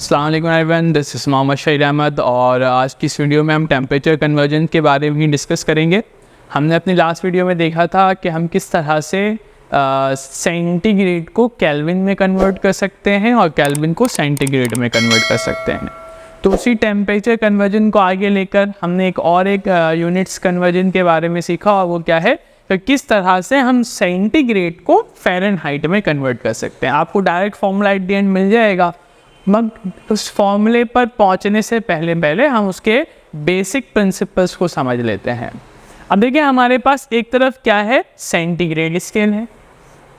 अस्सलाम वालेकुम everyone, this is Mohammad शहीद अहमद और आज की इस वीडियो में हम टेम्परेचर कन्वर्जन के बारे में ही डिस्कस करेंगे। हमने अपनी लास्ट वीडियो में देखा था कि हम किस तरह से सेंटीग्रेड को केल्विन में कन्वर्ट कर सकते हैं और केल्विन को सेंटीग्रेड में कन्वर्ट कर सकते हैं। तो उसी टेम्परेचर कन्वर्जन को आगे लेकर हमने एक यूनिट्स कन्वर्जन के बारे में सीखा, और वो क्या है तो किस तरह से हम सेंटीग्रेड को फ़ारेनहाइट में कन्वर्ट कर सकते हैं। आपको direct formula at the end मिल जाएगा, मगर उस फॉर्मूले पर पहुंचने से पहले हम उसके बेसिक प्रिंसिपल्स को समझ लेते हैं। अब देखिए, हमारे पास एक तरफ क्या है, सेंटीग्रेड स्केल है,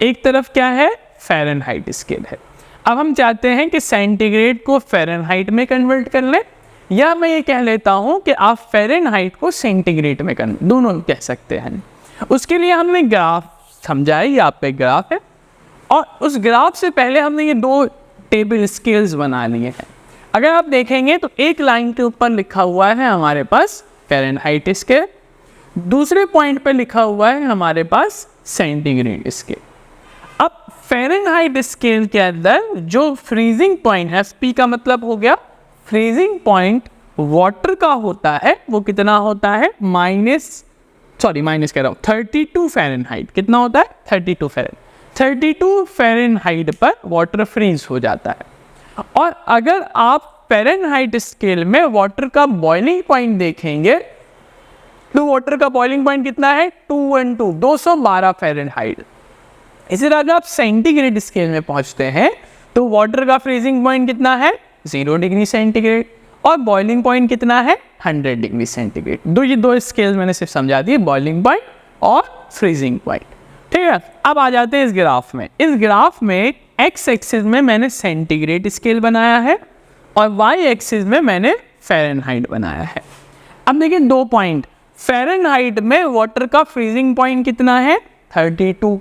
एक तरफ क्या है, फ़ारेनहाइट स्केल है। अब हम चाहते हैं कि सेंटीग्रेड को फ़ारेनहाइट में कन्वर्ट कर लें, या मैं ये कह लेता हूँ कि आप फ़ारेनहाइट को सेंटीग्रेड में दोनों कह सकते हैं। उसके लिए हमने ग्राफ समझा है, ये आप पे ग्राफ है, और उस ग्राफ से पहले हमने ये दो टेबल स्केल्स बना लिए हैं। अगर आप देखेंगे तो एक लाइन के ऊपर लिखा हुआ है हमारे पास फ़ारेनहाइट स्केल, दूसरे पॉइंट पर लिखा हुआ है हमारे पास सेंटीग्रेड स्केल। अब फ़ारेनहाइट स्केल के अंदर जो फ्रीजिंग पॉइंट है, P का मतलब हो गया फ्रीजिंग पॉइंट वाटर का होता है, वो कितना होता है, 32 फ़ारेनहाइट। कितना होता है, 32 फ़ारेनहाइट पर वाटर फ्रीज हो जाता है। और अगर आप फ़ारेनहाइट स्केल में वाटर का बॉइलिंग पॉइंट देखेंगे तो वाटर का बॉइलिंग पॉइंट कितना है, 212 फ़ारेनहाइट। इसी तरह अगर आप सेंटीग्रेड स्केल में पहुंचते हैं तो वाटर का फ्रीजिंग पॉइंट कितना है, 0 डिग्री सेंटीग्रेड, और बॉइलिंग पॉइंट कितना है, 100 डिग्री सेंटीग्रेड। ये दो स्केल मैंने सिर्फ समझा दिए, बॉइलिंग पॉइंट और फ्रीजिंग पॉइंट। ठीक है, अब आ जाते हैं इस ग्राफ में। इस ग्राफ में एक्स एक्सिस में मैंने सेंटीग्रेड स्केल बनाया है और वाई एक्सिस में मैंने फ़ारेनहाइट बनाया है। अब देखिए दो पॉइंट, फ़ारेनहाइट में वाटर का फ्रीजिंग पॉइंट कितना है, 32।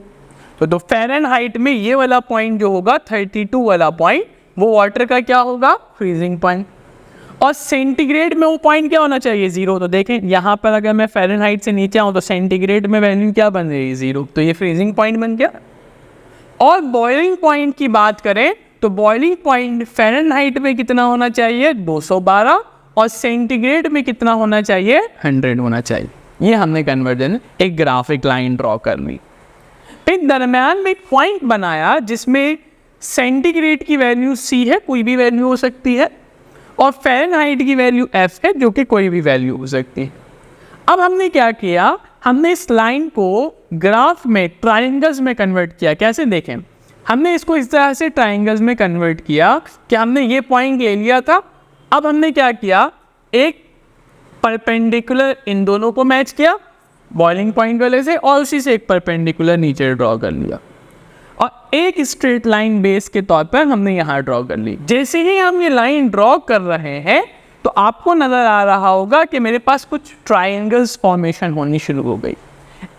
तो फ़ारेनहाइट में ये वाला पॉइंट जो होगा 32 वाला पॉइंट, वो वाटर का क्या होगा, फ्रीजिंग पॉइंट। और सेंटीग्रेड में वो पॉइंट क्या होना चाहिए, 0। तो देखें यहाँ पर अगर मैं फ़ारेनहाइट से नीचे आऊँ तो सेंटीग्रेड में वैल्यू क्या बन रही है, 0। तो ये फ्रीजिंग पॉइंट बन गया। और बॉइलिंग पॉइंट की बात करें तो बॉइलिंग पॉइंट फ़ारेनहाइट में कितना होना चाहिए, 212, और सेंटीग्रेड में कितना होना चाहिए, 100 होना चाहिए। ये हमने कन्वर्जन एक ग्राफिक लाइन ड्रॉ कर ली। फिर दरम्यान में एक पॉइंट बनाया जिसमें सेंटीग्रेड की वैल्यू C है, कोई भी वैल्यू हो सकती है, और फ़ारेनहाइट की वैल्यू F है, जो कि कोई भी वैल्यू हो सकती है। अब हमने क्या किया, हमने इस लाइन को ग्राफ में ट्रायंगल्स में कन्वर्ट किया। कैसे देखें, हमने इसको इस तरह से ट्रायंगल्स में कन्वर्ट किया कि हमने ये पॉइंट ले लिया था। अब हमने क्या किया, एक परपेंडिकुलर इन दोनों को मैच किया बॉइलिंग पॉइंट वाले से, और उसी से एक परपेंडिकुलर नीचे ड्रॉ कर लिया, और एक स्ट्रेट लाइन बेस के तौर पर हमने यहाँ ड्रॉ कर ली। जैसे ही हम ये लाइन ड्रॉ कर रहे हैं तो आपको नज़र आ रहा होगा कि मेरे पास कुछ ट्रायंगल्स फॉर्मेशन होनी शुरू हो गई।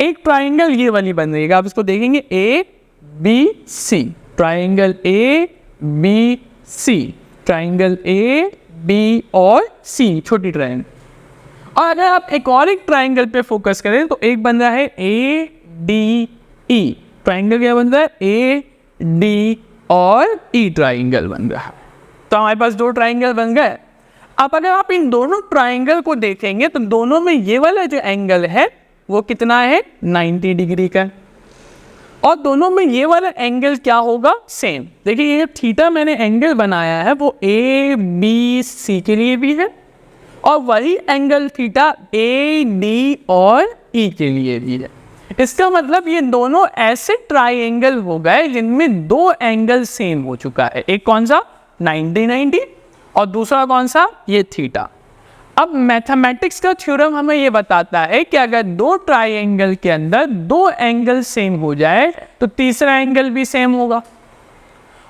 एक ट्रायंगल ये वाली बन रही है, आप इसको देखेंगे ABC, triangle ABC, triangle AB और C, छोटी ट्रायंगल। और अगर आप एक ट्रायंगल पे फोकस करें तो एक बन रहा है ADE, ट्रायंगल क्या बन रहा है, AD और E ट्रायंगल बन रहा है। तो हमारे पास दो ट्रायंगल बन गए। अब अगर आप इन दोनों ट्रायंगल को देखेंगे तो दोनों में ये वाला जो एंगल है वो कितना है, 90 डिग्री का, और दोनों में ये वाला एंगल क्या होगा, सेम। देखिए ये थीटा मैंने एंगल बनाया है वो ABC के लिए भी है, और वही एंगल थीटा AD और E के लिए भी है। इसका मतलब ये दोनों ऐसे ट्रायंगल हो गए जिनमें दो एंगल सेम हो चुका है। एक कौन सा, 90 और दूसरा कौन सा, ये थीटा। अब मैथमेटिक्स का थ्योरम हमें ये बताता है कि अगर दो ट्रायंगल के अंदर दो एंगल सेम हो जाए तो तीसरा एंगल भी सेम होगा,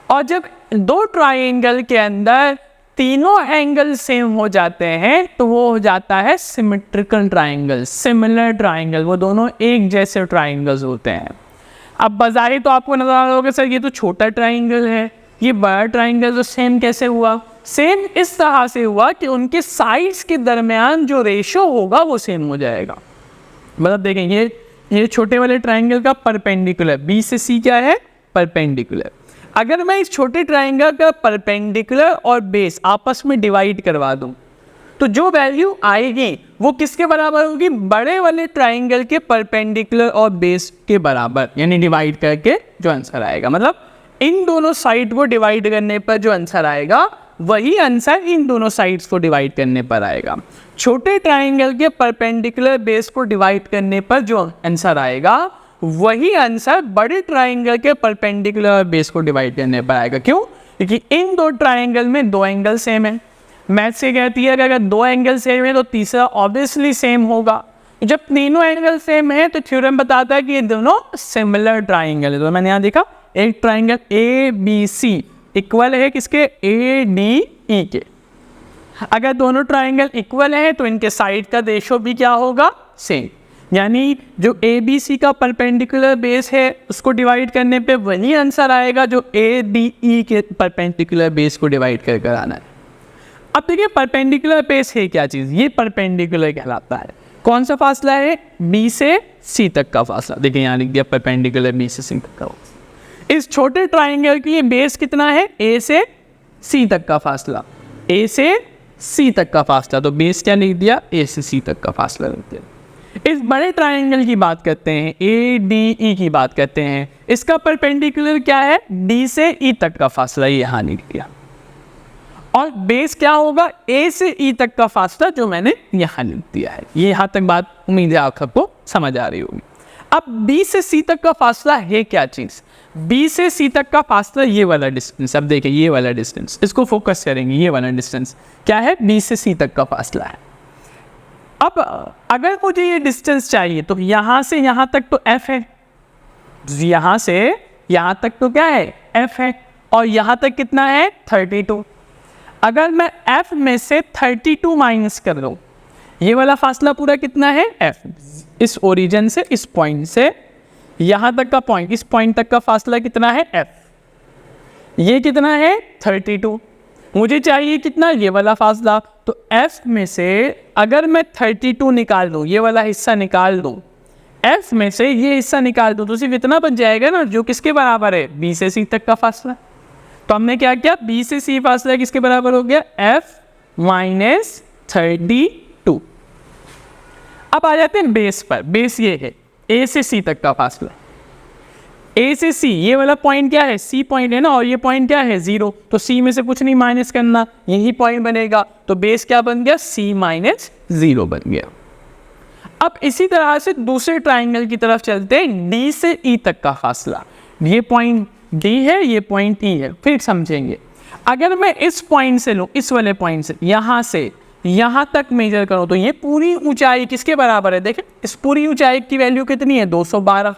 और जब दो ट्रायंगल के अंदर तीनों एंगल सेम हो जाते हैं तो वो हो जाता है सिमेट्रिकल ट्रायंगल, सिमिलर ट्रायंगल। वो दोनों एक जैसे ट्रायंगल्स होते हैं। अब बज़ाहिर तो आपको नजर आ रहा होगा, सर ये तो छोटा ट्रायंगल है, ये बड़ा ट्रायंगल, तो सेम कैसे हुआ? सेम इस तरह से हुआ कि उनके साइड्स के दरमियान जो रेशो होगा वो सेम हो जाएगा। मतलब देखें ये छोटे वाले ट्रायंगल का परपेंडिकुलर, B से C क्या है, परपेंडिकुलर। अगर मैं इस छोटे ट्राइंगल का परपेंडिकुलर और बेस आपस में डिवाइड करवा दूं तो जो वैल्यू आएगी वो किसके बराबर होगी, बड़े वाले ट्राइंगल के परपेंडिकुलर और बेस के बराबर, यानी डिवाइड करके जो आंसर आएगा, मतलब इन दोनों साइड को डिवाइड करने पर जो आंसर आएगा वही आंसर इन दोनों साइड्स को डिवाइड करने पर आएगा। छोटे ट्राइंगल के परपेंडिकुलर बेस को डिवाइड करने पर जो आंसर आएगा वही आंसर बड़े ट्राइंगल के परपेंडिकुलर बेस को डिवाइड करने पर आएगा। क्यों? क्योंकि इन दो ट्राइंगल में दो एंगल सेम है। मैथ से कहती है कि अगर दो एंगल सेम है तो तीसरा ऑब्वियसली सेम होगा। जब तीनों एंगल सेम है तो थ्योरम बताता है कि ये दोनों सिमिलर ट्राइंगल है। तो मैंने यहाँ देखा एक triangle A B C equal है किसके, ए डी ई के। अगर दोनों ट्राइंगल इक्वल है तो इनके साइड का रेशो भी क्या होगा, सेम। यानी जो ए बी सी का परपेंडिकुलर बेस है उसको डिवाइड करने पे वही आंसर आएगा जो ए डी ई के परपेंडिकुलर बेस को डिवाइड कर कर आना है। अब देखिए परपेंडिकुलर बेस है क्या चीज़, ये परपेंडिकुलर कहलाता है। कौन सा फासला है, बी से सी तक का फासला। देखिए यहाँ लिख दिया परपेंडिकुलर बी से सी तक का फासला। इस छोटे ट्राइंगल की ये बेस कितना है, ए से सी तक का फासला, ए से सी तक का फासला। तो बेस क्या लिख दिया, ए से सी तक का फासला लिख दिया। इस बड़े ट्राइंगल की बात करते हैं, ए डी ई की बात करते हैं, इसका परपेंडिकुलर क्या है, डी से ई तक का फासला, ये यहाँ लिख दिया। और बेस क्या होगा, ए से ई तक का फासला, जो मैंने यहाँ लिख दिया है। ये यहाँ तक बात उम्मीद है आप सबको समझ आ रही होगी। अब बी से सी तक का फासला है क्या चीज़, बी से सी तक का फासला ये वाला डिस्टेंस। अब देखिए ये वाला डिस्टेंस, इसको फोकस करेंगे, ये वाला डिस्टेंस क्या है, बी से सी तक का फासला है। अब अगर मुझे ये डिस्टेंस चाहिए तो यहाँ से यहाँ तक तो एफ है, यहाँ से यहाँ तक तो क्या है, एफ है, और यहाँ तक कितना है, 32। अगर मैं f में से 32 माइनस कर दूँ, ये वाला फासला पूरा कितना है, f। इस ओरिजिन से, इस पॉइंट से यहाँ तक का पॉइंट, इस पॉइंट तक का फासला कितना है, f। ये कितना है, 32। मुझे चाहिए कितना, ये वाला फासला। तो f में से अगर मैं 32 निकाल दूँ, ये वाला हिस्सा निकाल दूँ, f में से ये हिस्सा निकाल दूँ, तो सिर्फ इतना बच जाएगा ना, जो किसके बराबर है, b से c तक का फासला। तो हमने क्या किया, b से c फासला किसके बराबर हो गया, f माइनस 32। अब आ जाते हैं बेस पर। बेस ये है a से c तक का फासला, a से c, ये वाला पॉइंट क्या है, c पॉइंट है ना, और ये पॉइंट क्या है, 0। तो c में से कुछ नहीं माइनस करना, यही पॉइंट बनेगा। तो बेस क्या बन गया, c माइनस 0 बन गया। अब इसी तरह से दूसरे ट्राइंगल की तरफ चलते हैं, d से e तक का फासला। ये पॉइंट d है, ये पॉइंट e है, फिर समझेंगे। अगर मैं इस पॉइंट से लूँ, इस वाले पॉइंट से यहाँ से यहाँ तक मेजर करूँ, तो ये पूरी ऊंचाई किसके बराबर है, देखें इस पूरी ऊंचाई की वैल्यू कितनी है, 212।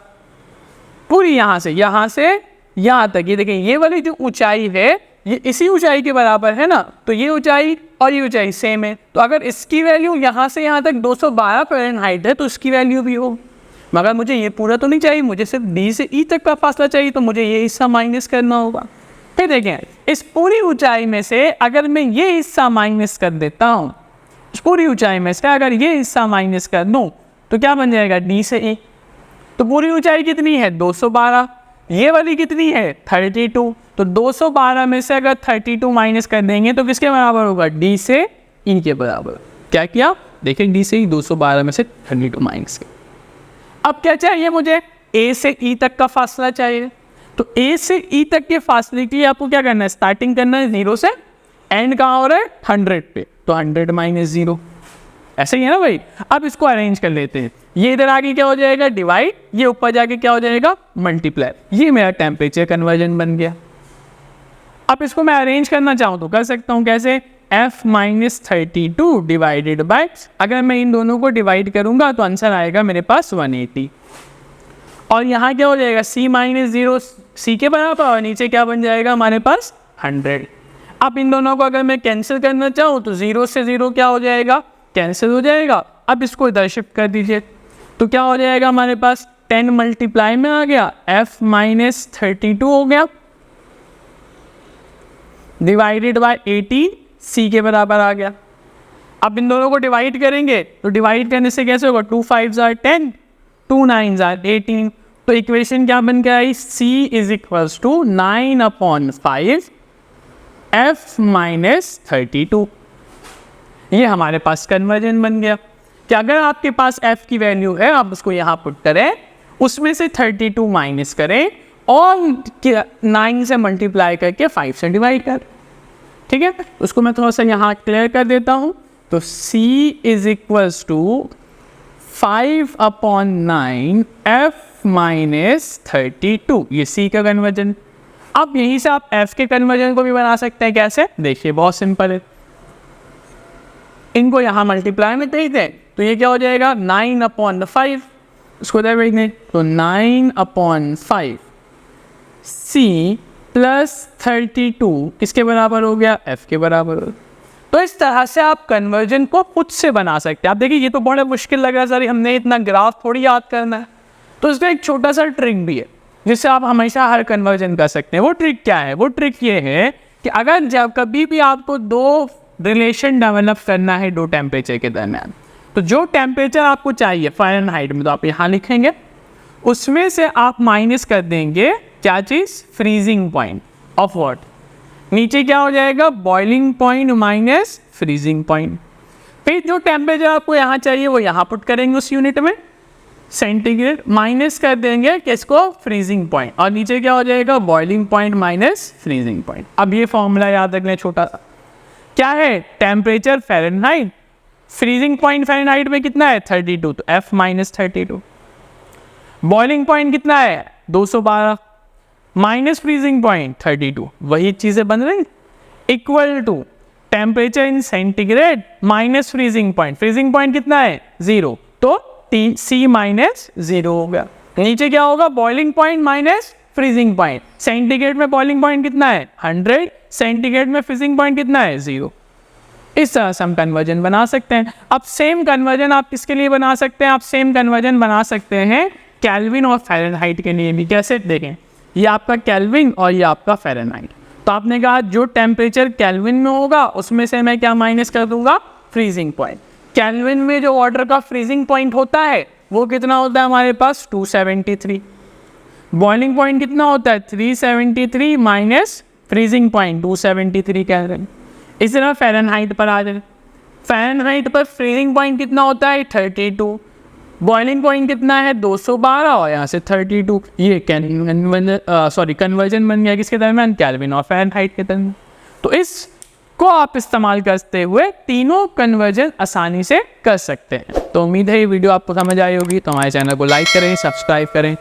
पूरी यहाँ से यहाँ तक, ये देखें ये वाली जो ऊंचाई है ये इसी ऊंचाई के बराबर है ना। तो ये ऊंचाई और ये ऊंचाई सेम है। तो अगर इसकी वैल्यू यहाँ से यहाँ तक 212 फ़ारेनहाइट है तो इसकी वैल्यू भी हो। मगर मुझे ये पूरा तो नहीं चाहिए, मुझे सिर्फ डी से ई तक का फासला चाहिए, तो मुझे ये हिस्सा माइनस करना होगा। फिर देखें इस पूरी ऊंचाई में से अगर मैं ये हिस्सा माइनस कर देता हूँ, इस पूरी ऊंचाई में से अगर ये हिस्सा माइनस कर दूँ तो क्या बन जाएगा, डी से ई। तो पूरी ऊंचाई कितनी है, 212, ये वाली कितनी है, 32। तो 212 में से अगर 32 माइनस कर देंगे तो किसके बराबर होगा, डी से ई के बराबर। क्या किया, देखें डी से ई, 212 में से 32 माइनस कर। अब क्या चाहिए मुझे, ए से ई तक का फासला चाहिए। तो ए से ई तक के फासले के लिए आपको क्या करना है, स्टार्टिंग करना है 0 से, एंड कहाँ हो रहा है, 100 पे। तो 100 माइनस 0, ऐसे ही है ना भाई। अब इसको अरेंज कर लेते हैं, ये इधर आगे क्या हो जाएगा, डिवाइड, ये ऊपर जाके क्या हो जाएगा, मल्टीप्लाई। ये मेरा टेम्परेचर कन्वर्जन बन गया। अब इसको मैं अरेंज करना चाहूँ तो कर सकता हूँ, कैसे, f माइनस 32 डिवाइडेड बाय, अगर मैं इन दोनों को डिवाइड करूंगा तो आंसर आएगा मेरे पास 180। और यहाँ क्या हो जाएगा, c माइनस 0 c के बराबर, और नीचे क्या बन जाएगा हमारे पास 100। अब इन दोनों को अगर मैं कैंसिल करना चाहूँ तो 0 से 0 क्या हो जाएगा, कैंसिल हो जाएगा। अब इसको इधर शिफ्ट कर दीजिए तो क्या हो जाएगा हमारे पास, 10 मल्टीप्लाई में आ गया, f माइनस 32 हो गया डिवाइडेड बाय 18, c के बराबर आ गया। अब इन दोनों को डिवाइड करेंगे तो डिवाइड करने से कैसे होगा, 2 5 are 10, 2 9 are 18, तो इक्वेशन क्या बन गया आई, C is equals to 9/5 F minus 32। ये हमारे पास कन्वर्जन बन गया कि अगर आपके पास F की वैल्यू है आप उसको यहाँ पुट करें, उसमें से 32 माइनस करें और 9 से मल्टीप्लाई करके 5 से डिवाइड कर, ठीक है। उसको मैं थोड़ा सा यहाँ क्लियर कर देता हूँ। तो C is equals to 5/9 F minus 32, ये C का कन्वर्जन। अब यहीं से आप F के कन्वर्जन को भी बना सकते हैं। कैसे, देखिए बहुत सिंपल है, इनको यहाँ मल्टीप्लाई में भेज दें तो ये क्या हो जाएगा 9/5, इसको इधर भेज दें तो 9/5 C प्लस 32 किसके बराबर हो गया, F के बराबर हो। तो इस तरह से आप कन्वर्जन को खुद से बना सकते हैं। आप देखिए ये तो बड़ा मुश्किल लग रहा है सर, हमने इतना ग्राफ थोड़ी याद करना है। तो इसका एक छोटा सा ट्रिक भी है जिससे आप हमेशा हर कन्वर्जन कर सकते हैं। वो ट्रिक क्या है, वो ट्रिक ये है कि अगर जब कभी भी आपको दो रिलेशन डेवलप करना है दो टेम्परेचर के दरमियान, तो जो टेम्परेचर आपको चाहिए फ़ारेनहाइट में तो आप यहाँ लिखेंगे, उसमें से आप माइनस कर देंगे क्या चीज़, फ्रीजिंग पॉइंट ऑफ व्हाट, नीचे क्या हो जाएगा boiling point minus freezing point. फिर जो टेम्परेचर आपको यहाँ चाहिए वो यहाँ पुट करेंगे उस यूनिट में, सेंटीग्रेड, माइनस कर देंगे किसको, फ्रीजिंग पॉइंट, और नीचे क्या हो जाएगा boiling point minus freezing point. अब ये फॉर्मूला याद रख लें छोटा सा, क्या है, temperature Fahrenheit, freezing point Fahrenheit में कितना है 32, तो F माइनस 32, बॉइलिंग पॉइंट कितना है 212 माइनस फ्रीजिंग पॉइंट 32, वही चीज़ें बन रही, equal to temperature in centigrade minus freezing point कितना है 0, तो C माइनस 0 हो गया। नीचे क्या होगा boiling point minus freezing point, centigrade में बॉइलिंग पॉइंट कितना है 100, सेंटीग्रेड में फ्रीजिंग पॉइंट कितना है 0। इस तरह से हम कन्वर्जन बना सकते हैं। अब सेम कन्वर्जन आप किसके लिए बना सकते हैं, आप सेम कन्वर्जन बना सकते हैं केल्विन और फ़ारेनहाइट के लिए भी। कैसे, देखें ये आपका केल्विन और ये आपका फ़ारेनहाइट। तो आपने कहा जो टेम्परेचर केल्विन में होगा उसमें से मैं क्या माइनस कर दूंगा, फ्रीजिंग पॉइंट। केल्विन में जो वाटर का फ्रीजिंग पॉइंट होता है वो कितना होता है हमारे पास 273, बॉइलिंग पॉइंट कितना होता है 373 माइनस फ्रीजिंग पॉइंट 273 कह रहे हैं। इसी तरह फ़ारेनहाइट पर आ जाए, फ़ारेनहाइट पर फ्रीजिंग पॉइंट कितना होता है 32, बॉइलिंग पॉइंट कितना है 212 और यहाँ से 32, ये कन्वर्जन बन गया किसके दरमियान, केल्विन और फ़ारेनहाइट के दरमियान। तो इसको आप इस्तेमाल करते हुए तीनों कन्वर्जन आसानी से कर सकते हैं। तो उम्मीद है ये वीडियो आपको समझ आई होगी। तो हमारे चैनल को लाइक करें, सब्सक्राइब करें,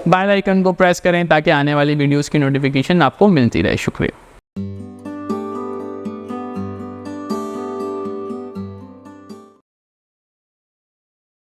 बेल आइकन को प्रेस करें ताकि आने वाली वीडियोज़ की नोटिफिकेशन आपको मिलती रहे। शुक्रिया।